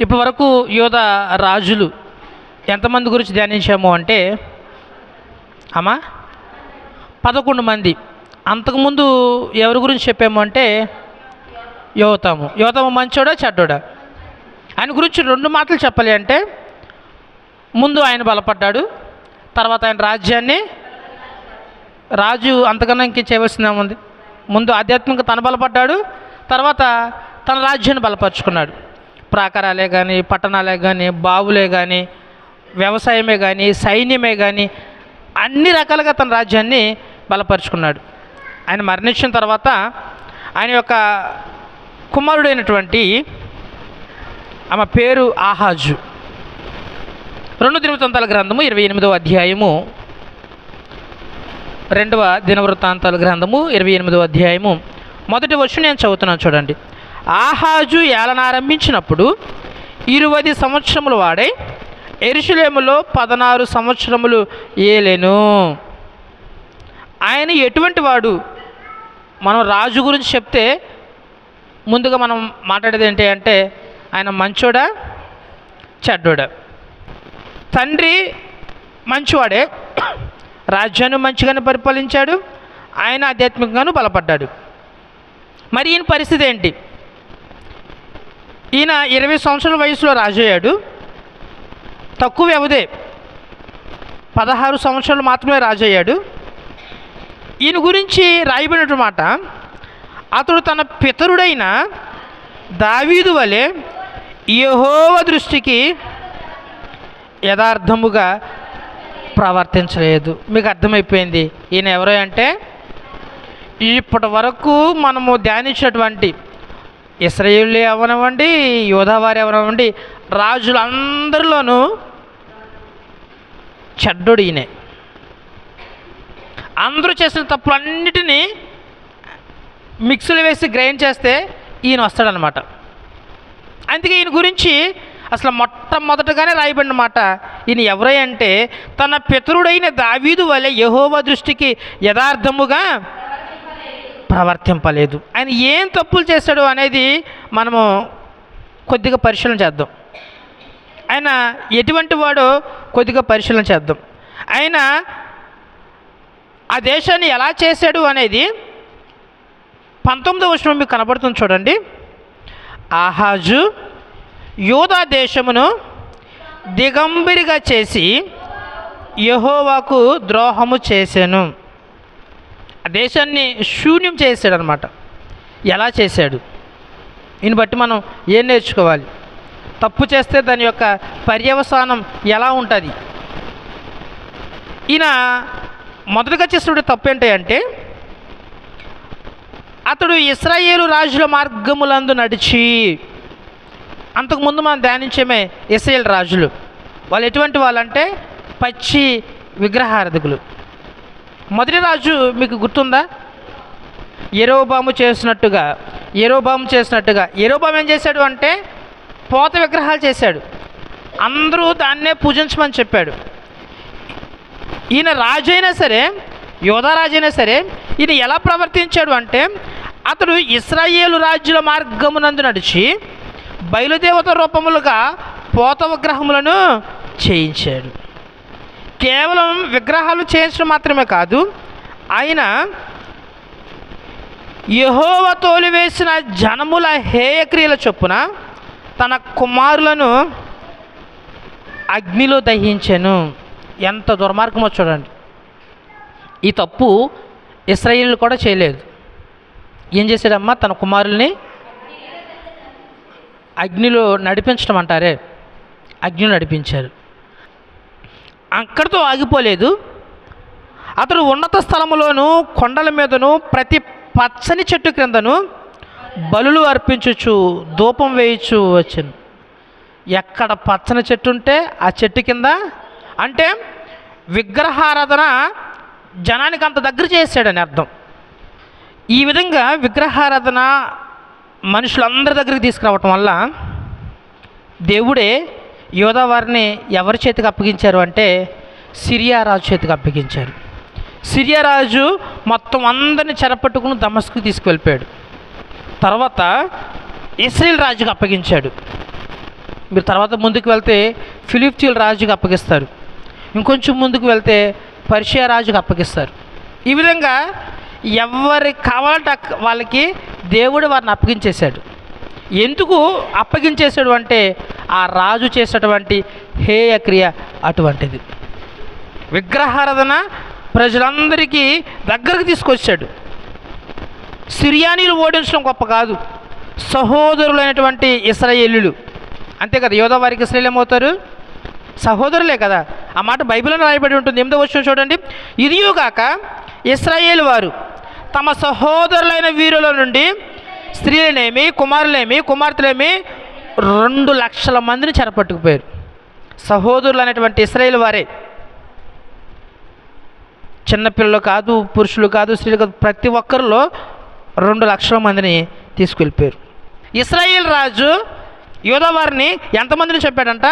ఇప్పటి వరకు యోధ రాజులు ఎంతమంది గురించి ధ్యానించాము అంటే అమ్మా 11 మంది. అంతకుముందు ఎవరి గురించి చెప్పాము అంటే యోతాము మంచోడా చెడ్డోడా? ఆయన గురించి 2 మాటలు చెప్పాలి అంటే ముందు ఆయన బలపడ్డాడు, తర్వాత ఆయన రాజు అంతకన్నా ఇంకేం చేయవలసిందేముంది? ముందు ఆధ్యాత్మికంగా తను బలపడ్డాడు, తర్వాత తన రాజ్యాన్ని బలపరుచుకున్నాడు. ప్రాకారాలే కానీ, పట్టణాలే కానీ, బావులే కానీ, వ్యవసాయమే కానీ, సైన్యమే కానీ అన్ని రకాలుగా తన రాజ్యాన్ని బలపరుచుకున్నాడు. ఆయన మరణించిన తర్వాత ఆయన యొక్క కుమారుడైనటువంటి ఆమె పేరు ఆహాజు. 2 దినవృత్తాంతాల గ్రంథము 28వ అధ్యాయము, 2వ దినవృత్తాంతాల గ్రంథము 28వ అధ్యాయము మొదటి వచనం నేను చదువుతున్నాను చూడండి. ఆహాజు ఏలనారంభించినప్పుడు 20 సంవత్సరములు వాడై యెరూషలేములో 16 సంవత్సరములు ఏలెను. ఆయన ఎటువంటి వాడు? మనం రాజు గురించి చెప్తే ముందుగా మనం మాట్లాడేది ఏంటి అంటే ఆయన మంచోడా చెడ్డోడా? తండ్రి మంచివాడే, రాజ్యాన్ని మంచిగానే పరిపాలించాడు, ఆయన ఆధ్యాత్మికంగాను బలపడ్డాడు. మరి ఈయన పరిస్థితి ఏంటి? ఈయన 20 సంవత్సరాల వయసులో రాజు అయ్యాడు. తక్కువ వ్యవధే, 16 సంవత్సరాలు మాత్రమే రాజు అయ్యాడు. ఈయన గురించి రాయబడినటువంటి మాట, అతడు తన పితరుడైన దావీదు వలె యెహోవా దృష్టికి యథార్థముగా ప్రవర్తించలేదు. మీకు అర్థమైపోయింది ఈయన ఎవరో అంటే ఇప్పటి వరకు మనము ధ్యానించినటువంటి ఇశ్రాయేలు ఎవరనివ్వండి, యోధావారు ఎవరనివ్వండి, రాజులందరిలోనూ చెడ్డోడు ఈయనే. అందరూ చేసిన తప్పులన్నిటినీ మిక్సీలో వేసి గ్రైండ్ చేస్తే ఈయన వస్తాడనమాట. అందుకే ఈయన గురించి అసలు మొట్టమొదటగానే రాయబడిన మాట, ఈయన ఎవరై అంటే తన పితరుడైన దావీదు వలె యెహోవా దృష్టికి యథార్థముగా ప్రవర్తింపలేదు. ఆయన ఏం తప్పులు చేశాడు అనేది మనము కొద్దిగా పరిశీలన చేద్దాం. ఆయన ఎటువంటి వాడో కొద్దిగా పరిశీలన చేద్దాం. ఆయన ఆ దేశాన్ని ఎలా చేశాడు అనేది 19వ వచనం మీకు కనబడుతుంది చూడండి. ఆహాజు యూదా దేశమును దిగంబరిగా చేసి యెహోవాకు ద్రోహము చేశాను. ఆ దేశాన్ని శూన్యం చేశాడు అనమాట. ఎలా చేశాడు? దీన్ని బట్టి మనం ఏం నేర్చుకోవాలి? తప్పు చేస్తే దాని యొక్క పర్యవసానం ఎలా ఉంటుంది? ఈయన మొదటగా చేసినప్పుడు తప్పు ఏంటి అంటే అతడు ఇశ్రాయేలు రాజుల మార్గములందు నడిచి, అంతకుముందు మనం ధ్యానించేమే ఇశ్రాయేలు రాజులు, వాళ్ళు ఎటువంటి వాళ్ళంటే పచ్చి విగ్రహారాధకులు. మొదటి రాజు మీకు గుర్తుందా? యెరోబాము చేసినట్టుగా యెరోబాము ఏం చేశాడు అంటే పోత విగ్రహాలు చేశాడు. అందరూ దాన్నే పూజించమని చెప్పాడు. ఈయన రాజైనా సరే, యోధా రాజైనా సరే, ఈయన ఎలా ప్రవర్తించాడు అంటే అతడు ఇశ్రాయేలు రాజుల మార్గమునందు నడిచి బయలుదేవత రూపములుగా పోత విగ్రహములను చేయించాడు. కేవలం విగ్రహాలు చేయించడం మాత్రమే కాదు, ఆయన యెహోవా తోలివేసిన జనముల హేయక్రియల చొప్పున తన కుమారులను అగ్నిలో దహించెను. ఎంత దుర్మార్గమో చూడండి. ఈ తప్పు ఇశ్రాయేలు కూడా చేయలేదు. ఏం చేశాడమ్మా? తన కుమారుల్ని అగ్నిలో నడిపించడం అంటారే, అగ్నిలో నడిపించారు. అక్కడితో ఆగిపోలేదు. అతడు ఉన్నత స్థలములోను కొండల మీదను ప్రతి పచ్చని చెట్టు క్రిందను బలులు అర్పించుచు ధూపం వేయచ్చు వచ్చాను. ఎక్కడ పచ్చని చెట్టు ఉంటే ఆ చెట్టు కింద, అంటే విగ్రహారాధన జనానికి అంత దగ్గర చేశాడని అర్థం. ఈ విధంగా విగ్రహారాధన మనుషులందరి దగ్గరికి తీసుకురావటం వల్ల దేవుడే యోధా వారిని ఎవరి చేతికి అప్పగించారు అంటే సిరియా రాజు చేతికి అప్పగించారు. సిరియా రాజు మొత్తం అందరిని చెరపట్టుకుని దమస్కు తీసుకువెళ్ళిపోయాడు. తర్వాత ఇశ్రాయేల్ రాజుకు అప్పగించాడు. మీరు తర్వాత ముందుకు వెళ్తే ఫిలిప్తీయుల రాజుకి అప్పగిస్తారు, ఇంకొంచెం ముందుకు వెళ్తే పర్షియా రాజుకి అప్పగిస్తారు. ఈ విధంగా ఎవరికి కావాలంటే వాళ్ళకి దేవుడు వారిని అప్పగించేశాడు. ఎందుకు అప్పగించేశాడు అంటే ఆ రాజు చేసేటువంటి హేయ క్రియ అటువంటిది. విగ్రహారాధన ప్రజలందరికీ దగ్గరకు తీసుకొచ్చాడు. సిరియానీలు ఓడించడం గొప్ప కాదు, సహోదరులైనటువంటి ఇశ్రాయేలీయులు, అంతే కదా. యోధా వారికి ఇశ్రాయేలు ఏమవుతారు? సహోదరులే కదా. ఆ మాట బైబిల్లో రాయబడి ఉంటుంది. 8వ వచనం చూడండి. ఇదియుగాక ఇశ్రాయేలు వారు తమ సహోదరులైన వీరుల నుండి స్త్రీలనేమి కుమార్తెలేమి 2 లక్షల మందిని చెరపట్టుకుపోయారు. సహోదరులు అనేటువంటి ఇశ్రాయేలు వారే, చిన్నపిల్లలు కాదు, పురుషులు కాదు, స్త్రీలు కాదు, ప్రతి ఒక్కరిలో 2 లక్షల మందిని తీసుకెళ్ళిపోయారు. ఇశ్రాయేల్ రాజు యోధా వారిని ఎంతమందిని చెప్పాడంట?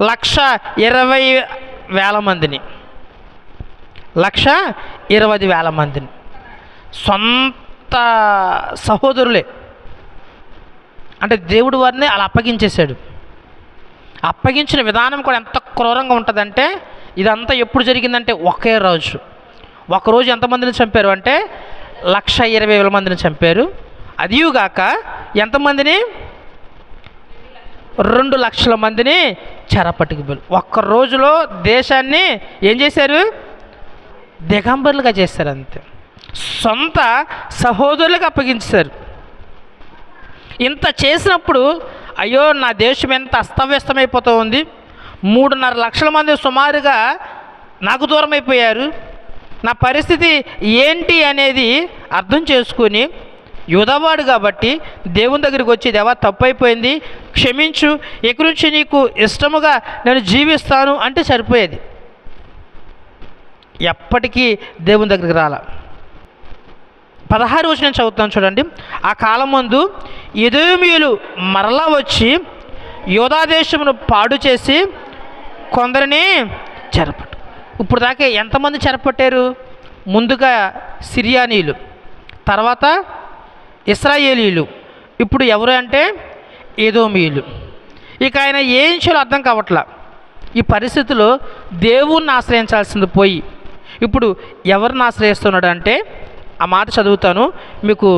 1,20,000 మందిని, 1,20,000 మందిని. సొంత సహోదరులే. అంటే దేవుడు వారిని అలా అప్పగించేశాడు. అప్పగించిన విధానం కూడా ఎంత క్రూరంగా ఉంటుందంటే, ఇదంతా ఎప్పుడు జరిగిందంటే ఒకే రోజు. ఒకరోజు ఎంతమందిని చంపారు అంటే 1,20,000 మందిని చంపారు. అదియుగాక ఎంతమందిని? 2 లక్షల మందిని చెరపట్టుకుపోయారు. ఒక్క రోజులో దేశాన్ని ఏం చేశారు? దిగంబరులుగా చేశారు. అంతే, సొంత సహోదరులకు అప్పగించారు. ఇంత చేసినప్పుడు అయ్యో నా దేశం ఎంత అస్తవ్యస్తమైపోతూ ఉంది, 3.5 లక్షల మంది సుమారుగా నాకు దూరం అయిపోయారు, నా పరిస్థితి ఏంటి అనేది అర్థం చేసుకుని యూదావాడు కాబట్టి దేవుని దగ్గరికి వచ్చి, దేవా తప్పు అయిపోయింది, క్షమించు, ఇక నుంచి నీకు ఇష్టముగా నేను జీవిస్తాను అంటే సరిపోయేది. ఎప్పటికీ దేవుని దగ్గరికి రాల. 16 వచనం చదువుతాను చూడండి. ఆ కాలం ముందు ఎదోమీయులు మరలా వచ్చి యూదా దేశమును పాడు చేసి కొందరిని చెరపట్టు. ఇప్పుడు దాకా ఎంతమంది చెరపట్టారు? ముందుగా సిరియానీయులు, తర్వాత ఇశ్రాయేలీయులు, ఇప్పుడు ఎవరు అంటే ఎదోమీయులు. ఇక ఆయన ఏం చేయాలో అర్థం కావట్లా. ఈ పరిస్థితిలో దేవుణ్ణి ఆశ్రయించాల్సింది పోయి ఇప్పుడు ఎవరిని ఆశ్రయిస్తున్నాడు అంటే, ఆ మాట చదువుతాను మీకు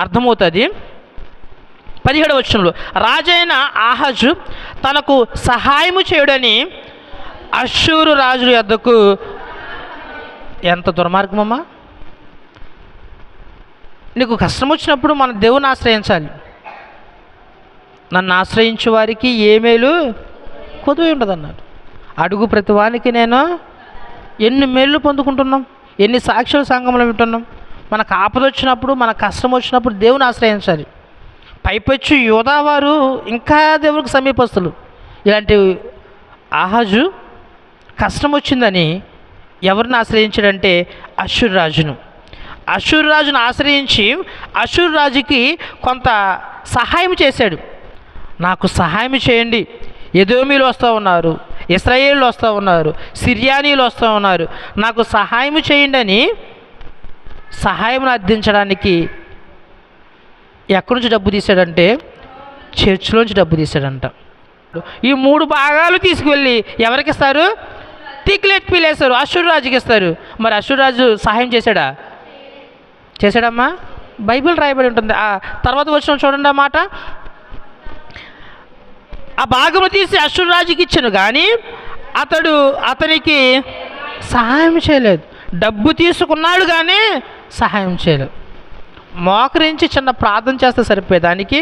అర్థమవుతుంది. 17వ వచనంలో, రాజైన ఆహాజు తనకు సహాయము చేయడని అష్షూరు రాజు యొద్దకు. ఎంత దుర్మార్గమమ్మా! నీకు కష్టం వచ్చినప్పుడు మన దేవుని ఆశ్రయించాలి. నన్ను ఆశ్రయించే వారికి ఏ మేలు కొదువై ఉండదు అన్నాడు. అడుగు ప్రతి వానికి నేను ఎన్ని మేళ్ళు పొందుకుంటున్నాం, ఎన్ని సాక్షుల సంఘంలో వింటున్నాం. మనకు ఆపద వచ్చినప్పుడు, మన కష్టం వచ్చినప్పుడు దేవుని ఆశ్రయించాలి. పైపెచ్చు యోధా వారు ఇంకా దేవునికి సమీపస్తులు. ఇలాంటి ఆహాజు కష్టం వచ్చిందని ఎవరిని ఆశ్రయించాడంటే అష్షూరు రాజును. అష్షూరు రాజును ఆశ్రయించి అష్షూరు రాజుకి కొంత సహాయం చేశాడు. నాకు సహాయం చేయండి, ఎదోమీలు వస్తూ ఉన్నారు, ఇశ్రాయేలు వస్తూ ఉన్నారు, సిరియానీలు వస్తూ ఉన్నారు, నాకు సహాయం చేయండి అని సహాయం అర్థించడానికి ఎక్కడి నుంచి డబ్బు తీశాడంటే చర్చిలోంచి డబ్బు తీశాడంట. ఈ 3 భాగాలు తీసుకువెళ్ళి ఎవరికి ఇస్తారు? తిక్లెట్ పీలేస్తారు, అష్షూరు రాజుకి ఇస్తారు. మరి అష్షూరు రాజు సహాయం చేశాడమ్మా? బైబిల్ రాయబడి ఉంటుంది. ఆ తర్వాత వచ్చిన చూడండి ఆ మాట. ఆ భాగము తీసి అష్షూరు రాజుకి ఇచ్చాను కానీ అతనికి సహాయం చేయలేదు. డబ్బు తీసుకున్నాడు కానీ సహాయం చేయలేదు. మోకరించి చిన్న ప్రార్థన చేస్తే సరిపోయేదానికి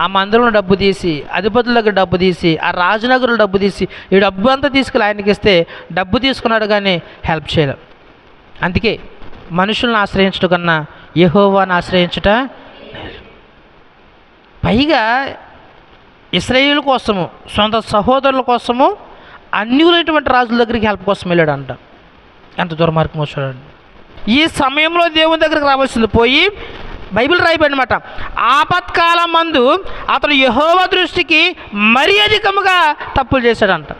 ఆ మందిరంలో డబ్బు తీసి, అధిపతుల దగ్గర డబ్బు తీసి, ఆ రాజనగరులో డబ్బు తీసి, ఈ డబ్బు అంతా తీసుకెళ్ళి ఆయనకి ఇస్తే డబ్బు తీసుకున్నాడు కానీ హెల్ప్ చేయలేదు. అందుకే మనుషులను ఆశ్రయించడం కన్నా యెహోవాను ఆశ్రయించుట. పైగా ఇశ్రాయేలు కోసము, సొంత సహోదరుల కోసము అన్యులైనటువంటి రాజుల దగ్గరికి హెల్ప్ కోసం వెళ్ళాడంట. ఎంత దుర్మార్గమో చూడండి. ఈ సమయంలో దేవుని దగ్గరికి రావాల్సింది పోయి బైబిల్ రాయబడినమాట, ఆపత్కాలం మందు అతను యెహోవా దృష్టికి మరీ అధికముగా తప్పులు చేశాడంట.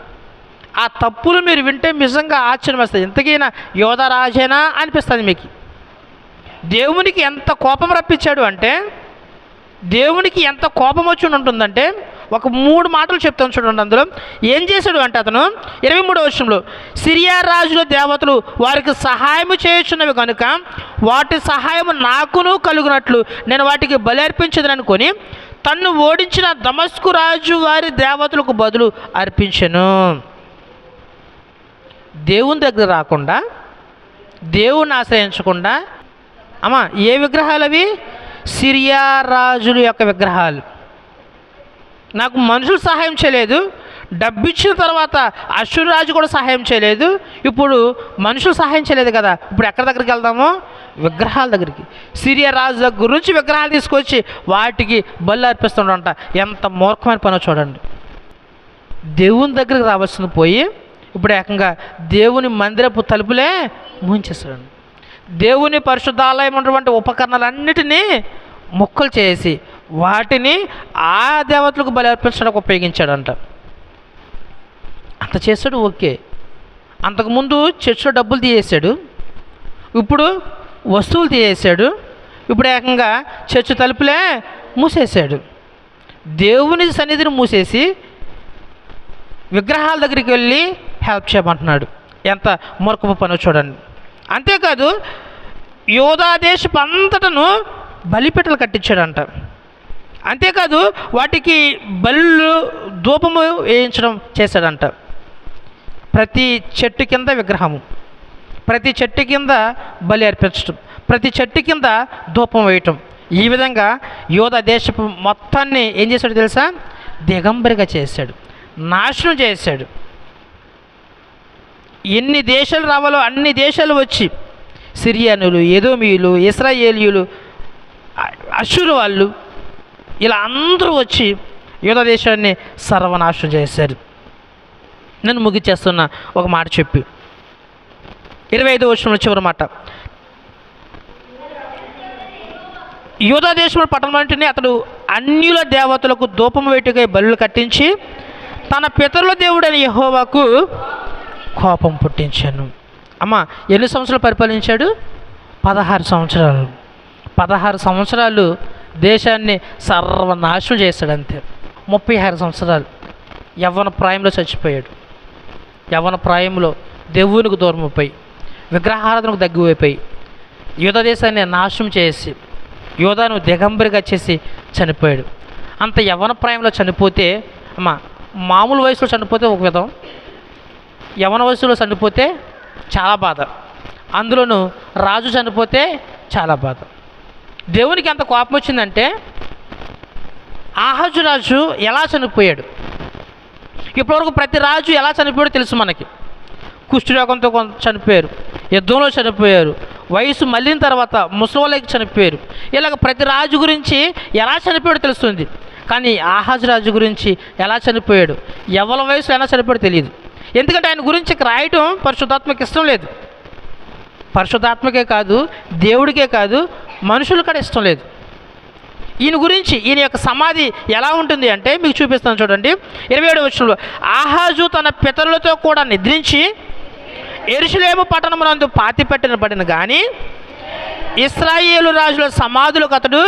ఆ తప్పులు మీరు వింటే నిజంగా ఆశ్చర్యం వస్తుంది. ఇంతకైనా యోధా రాజేనా అనిపిస్తుంది మీకు. దేవునికి ఎంత కోపం రప్పించాడు అంటే, దేవునికి ఎంత కోపం వచ్చి ఉంటుందంటే, ఒక 3 మాటలు చెప్తాను చూడండి. అందులో ఏం చేశాడు అంటే అతను 23వ వచనంలో, సిరియా రాజుల దేవతలు వారికి సహాయం చేయుచున్నవి కనుక వాటి సహాయం నాకును కలుగునట్లు నేను వాటికి బలి అర్పించదని అనుకొని తన్ను ఓడించిన దమస్కు రాజు వారి దేవతలకు బదులు అర్పించెను. దేవుని దగ్గర రాకుండా, దేవుణ్ణి ఆశ్రయించకుండా అమ్మా ఏ విగ్రహాలు అవి? సిరియా రాజుల యొక్క విగ్రహాలు. నాకు మనుషులు సహాయం చేయలేదు, డబ్బిచ్చిన తర్వాత అశ్షూరు రాజు కూడా సహాయం చేయలేదు, ఇప్పుడు మనుషులు సహాయం చేయలేదు కదా, ఇప్పుడు ఎక్కడి దగ్గరికి వెళ్దాము? విగ్రహాల దగ్గరికి. సిరియా రాజు దగ్గర నుంచి విగ్రహాలు తీసుకొచ్చి వాటికి బలి అర్పిస్తుండంట. ఎంత మూర్ఖమైన పనో చూడండి. దేవుని దగ్గరికి రావాల్సింది పోయి ఇప్పుడు ఏకంగా దేవుని మందిరపు తలుపులే మూయించేస్తాడు. దేవుని పరిశుద్ధాలయం ఉన్నటువంటి ఉపకరణాలన్నిటినీ ముక్కలు చేసి వాటిని ఆ దేవతలకు బలి అర్పించడానికి ఉపయోగించాడంట. అంత చేశాడు, ఓకే. అంతకుముందు చర్చిలో డబ్బులు తీసేశాడు, ఇప్పుడు వస్తువులు తీసేశాడు, ఇప్పుడు ఏకంగా చర్చి తలుపులే మూసేశాడు. దేవుని సన్నిధిని మూసేసి విగ్రహాల దగ్గరికి వెళ్ళి హెల్ప్ చేయమంటున్నాడు. ఎంత మూర్ఖపు పనో చూడండి. అంతేకాదు యోధా దేశపు అంతటను బలిపీటలు కట్టించాడంట. అంతేకాదు వాటికి బలులు ధూపము వేయించడం చేశాడంట. ప్రతి చెట్టు కింద విగ్రహము, ప్రతి చెట్టు కింద బలి అర్పించడం, ప్రతి చెట్టు కింద ధూపం వేయటం. ఈ విధంగా యోధా దేశపు మొత్తాన్ని ఏం చేశాడు తెలుసా? దిగంబరిగా చేశాడు, నాశనం చేశాడు. ఎన్ని దేశాలు రావాలో అన్ని దేశాలు వచ్చి సిరియనులు, ఎదోమీయులు, ఇశ్రాయేలీయులు, అశ్షూరు వాళ్ళు ఇలా అందరూ వచ్చి యూదా దేశాన్ని సర్వనాశనం చేశారు. నేను ముగిచేస్తున్న ఒక మాట చెప్పి 25వ వచనంలో చివరి మాట, యూదా దేశంలో పట్టణం అంటేనే అతడు అన్యుల దేవతలకు ధూపం వేటుకై బలులు కట్టించి తన పితరుల దేవుడైన యెహోవాకు కోపం పుట్టించాను. అమ్మ ఎన్ని సంవత్సరాలు పరిపాలించాడు? 16 సంవత్సరాలు. 16 సంవత్సరాలు దేశాన్ని సర్వనాశనం చేశాడు. అంతే. 36 సంవత్సరాలు యవ్వన ప్రాయంలో చచ్చిపోయాడు. యవ్వన ప్రాయంలో దేవునికి దూరం అయిపోయి విగ్రహారాధనకు దగ్గరైపోయి యూదా దేశాన్ని నాశనం చేసి యూదాను దిగంబరిగా చేసి చనిపోయాడు. అంత యవ్వన ప్రాయంలో చనిపోతే అమ్మ మామూలు వయసులో చనిపోతే ఒక విధం, యవ్వన వయసులో చనిపోతే చాలా బాధ, అందులోనూ రాజు చనిపోతే చాలా బాధ. దేవునికి ఎంత కోపం వచ్చిందంటే ఆహాజు రాజు ఎలా చనిపోయాడు? ఇప్పటివరకు ప్రతి రాజు ఎలా చనిపోయాడో తెలుసు మనకి. కుష్ఠరోగంతో కొంత చనిపోయారు, యుద్ధంలో చనిపోయారు, వయసు మళ్ళిన తర్వాత ముసలికి చనిపోయారు. ఇలాగ ప్రతి రాజు గురించి ఎలా చనిపోయాడో తెలుస్తుంది. కానీ ఆహాజు రాజు గురించి ఎలా చనిపోయాడు, ఎవరి వయసులో ఎలా చనిపోయాడో తెలియదు. ఎందుకంటే ఆయన గురించి రాయటం పరిశుద్ధాత్మకి ఇష్టం లేదు. పరిశుద్ధాత్మకే కాదు, దేవుడికే కాదు, మనుషులు కూడా ఇష్టం లేదు. ఈయన గురించి ఈయన యొక్క సమాధి ఎలా ఉంటుంది అంటే మీకు చూపిస్తాను చూడండి. 27వ వచనంలో, ఆహాజు తన పితరులతో కూడా నిద్రించి యెరూషలేము పట్టణమునందు పాతిపెట్టబడిన కానీ ఇశ్రాయేలు రాజుల సమాధులకు అతడు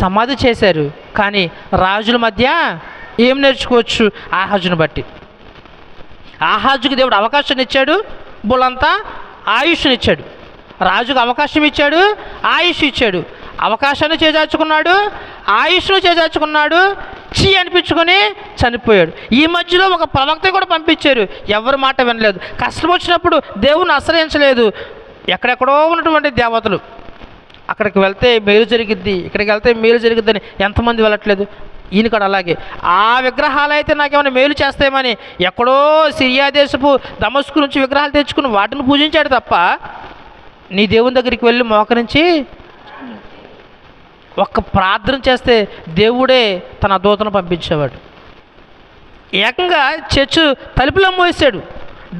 సమాధి చేశారు. కానీ రాజుల మధ్య ఏం నేర్చుకోవచ్చు? ఆహాజును బట్టి. ఆహాజుకి దేవుడు అవకాశాన్ని ఇచ్చాడు, బులంతా ఆయుష్నిచ్చాడు. రాజుకు అవకాశం ఇచ్చాడు, ఆయుష్ ఇచ్చాడు. అవకాశాన్ని చేజార్చుకున్నాడు, ఆయుష్ను చేజార్చుకున్నాడు, అనిపించుకొని చనిపోయాడు. ఈ మధ్యలో ఒక ప్రవక్త కూడా పంపించారు, ఎవరి మాట వినలేదు. కష్టం వచ్చినప్పుడు దేవుని ఆశ్రయించలేదు. ఎక్కడెక్కడో ఉన్నటువంటి దేవతలు, అక్కడికి వెళ్తే మేలు జరిగిద్ది, ఇక్కడికి వెళ్తే మేలు జరిగిద్దని ఎంతమంది వెళ్ళట్లేదు? ఈయన కూడా అలాగే. ఆ విగ్రహాలు అయితే నాకేమైనా మేలు చేస్తాయేమని ఎక్కడో సిరియా దేశపు దమస్కు నుంచి విగ్రహాలు తెచ్చుకుని వాటిని పూజించాడు తప్ప నీ దేవుని దగ్గరికి వెళ్ళి మోకరించి ఒక్క ప్రార్థన చేస్తే దేవుడే తన దూతను పంపించేవాడు. ఏకంగా చర్చు తలుపులో మోసాడు,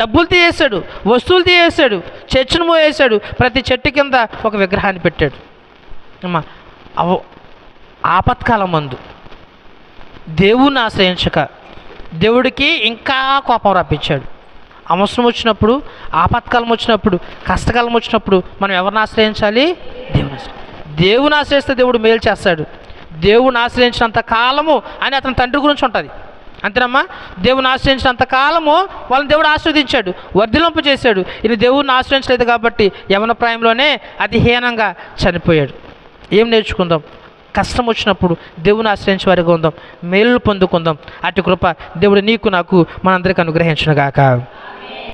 డబ్బులు తీయేశాడు, వస్తువులు తీయేశాడు, చర్చిని మోయేశాడు, ప్రతి చెట్టు కింద ఒక విగ్రహాన్ని పెట్టాడు. అమ్మా ఆపత్కాలం మందు దేవుణ్ణి ఆశ్రయించక దేవుడికి ఇంకా కోపం రప్పించాడు. అవసరం వచ్చినప్పుడు, ఆపత్కాలం వచ్చినప్పుడు, కష్టకాలం వచ్చినప్పుడు మనం ఎవరిని ఆశ్రయించాలి? దేవుని ఆశ్రయిస్తే దేవుడు మేలు చేస్తాడు. దేవుని ఆశ్రయించినంత కాలము అని అతని తండ్రి గురించి ఉంటుంది. అంతేనమ్మా? దేవుని ఆశ్రయించినంత కాలము వాళ్ళని దేవుడు ఆశీర్వదించాడు, వర్ధిలింపు చేశాడు. ఈయన దేవుడిని ఆశ్రయించలేదు కాబట్టి యవన ప్రాయంలోనే అతిహీనంగా చనిపోయాడు. ఏం నేర్చుకుందాం? కష్టం వచ్చినప్పుడు దేవుని ఆశ్రయించే వారిగా ఉందాం, మేలు పొందుకుందాం. అటు కృప దేవుడు నీకు నాకు మనందరికీ అనుగ్రహించునుగాక.